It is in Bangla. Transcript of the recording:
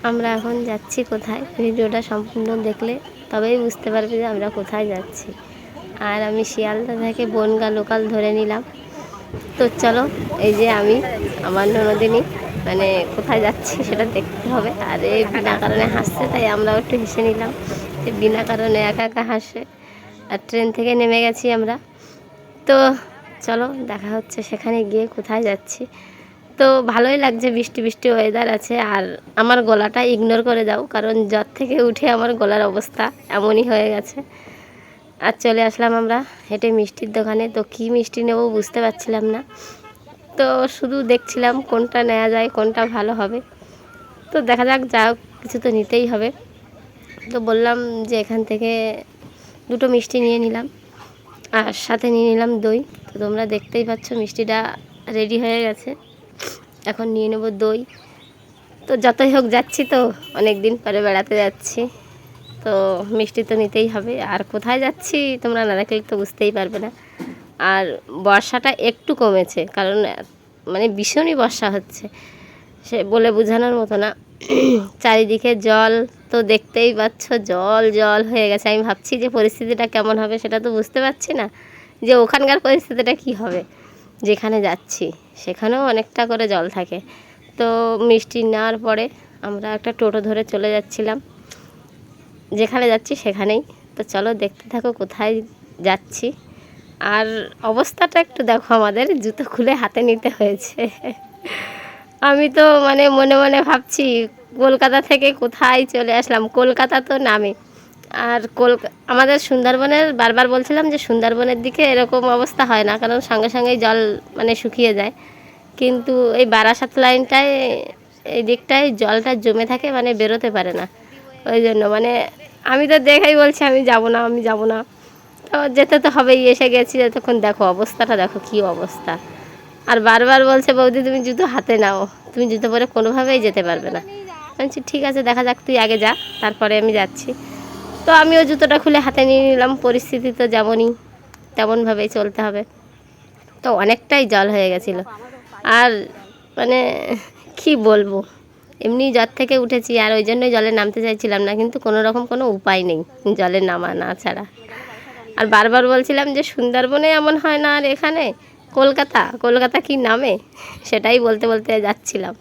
আমরা এখন যাচ্ছি কোথায়, ভিডিওটা সম্পূর্ণ দেখলে তবেই বুঝতে পারবে যে আমরা কোথায় যাচ্ছি। আর আমি শিয়ালদা থেকে বনগাঁ লোকাল ধরে নিলাম। তো চলো, এই যে আমি আমার ননদিনী মানে কোথায় যাচ্ছি সেটা দেখতে হবে। আর এই বিনা কারণে হাসছে, তাই আমরাও একটু হেসে নিলাম যে বিনা কারণে একা একা হাসে। আর ট্রেন থেকে নেমে গেছি আমরা। তো চলো দেখা হচ্ছে সেখানে গিয়ে কোথায় যাচ্ছি। তো ভালোই লাগছে, বৃষ্টি বৃষ্টি ওয়েদার আছে। আর আমার গলাটা ইগনোর করে দাও, কারণ জ্বর থেকে উঠে আমার গলার অবস্থা এমনই হয়ে গেছে। আর চলে আসলাম আমরা হেঁটে মিষ্টির দোকানে। তো কী মিষ্টি নেবো বুঝতে পারছিলাম না, তো শুধু দেখছিলাম কোনটা নেওয়া যায়, কোনটা ভালো হবে। তো দেখা যাক, যা কিছু তো নিতেই হবে। তো বললাম যে এখান থেকে দুটো মিষ্টি নিয়ে নিলাম, আর সাথে নিয়ে নিলাম দই। তো তোমরা দেখতেই পাচ্ছ মিষ্টিটা রেডি হয়ে গেছে, এখন নিয়ে নেব দই। তো যতই হোক যাচ্ছি, তো অনেক দিন পরে বেড়াতে যাচ্ছি, তো মিষ্টি তো নিতেই হবে। আর কোথায় যাচ্ছি তোমরা না দেখলে তো বুঝতেই পারবে না। আর বর্ষাটা একটু কমেছে, কারণ মানে ভীষণই বর্ষা হচ্ছে, সে বলে বোঝানোর মতো না। চারিদিকে জল, তো দেখতেই পাচ্ছ জল জল হয়ে গেছে। আমি ভাবছি যে পরিস্থিতিটা কেমন হবে, সেটা তো বুঝতে পারছি না যে ওখানকার পরিস্থিতিটা কি হবে। যেখানে যাচ্ছি সেখানেও অনেকটা করে জল থাকে। তো মিষ্টি নেওয়ার পরে আমরা একটা টোটো ধরে চলে যাচ্ছিলাম যেখানে যাচ্ছি সেখানেই। তো চলো দেখতে থাকো কোথায় যাচ্ছি। আর অবস্থাটা একটু দেখো, আমাদের জুতো খুলে হাতে নিতে হয়েছে। আমি তো মানে মনে মনে ভাবছি কলকাতা থেকে কোথায় চলে আসলাম, কলকাতা তো নামে। আর আমাদের সুন্দরবনের বারবার বলছিলাম যে সুন্দরবনের দিকে এরকম অবস্থা হয় না, কারণ সঙ্গে সঙ্গেই জল মানে শুকিয়ে যায়। কিন্তু এই বারাসাত লাইনটায় এই দিকটায় জলটা জমে থাকে, মানে বেরোতে পারে না। ওই জন্য মানে আমি তো দেখেই বলছি আমি যাব না, আমি যাব না। তো যেতে তো হবেই, এসে গেছি তখন দেখো অবস্থাটা, দেখো কী অবস্থা। আর বারবার বলছে বৌদি তুমি জুতো হাতে নাও, তুমি জুতো পরে কোনোভাবেই যেতে পারবে না। আমি বলছি ঠিক আছে, দেখা যাক, তুই আগে যা, তারপরে আমি যাচ্ছি। তো আমিও জুতোটা খুলে হাতে নিয়ে নিলাম, পরিস্থিতি তো যেমনই তেমনভাবেই চলতে হবে। তো অনেকটাই জল হয়ে গেছিলো। আর মানে কি বলবো, এমনি জ্বর থেকে উঠেছি, আর ওই জন্যই জলে নামতে চাইছিলাম না, কিন্তু কোনো রকম কোনো উপায় নেই জলে নামা না ছাড়া। আর বারবার বলছিলাম যে সুন্দরবনে এমন হয় না, আর এখানে কলকাতা কলকাতা কি নামে, সেটাই বলতে বলতে যাচ্ছিলাম।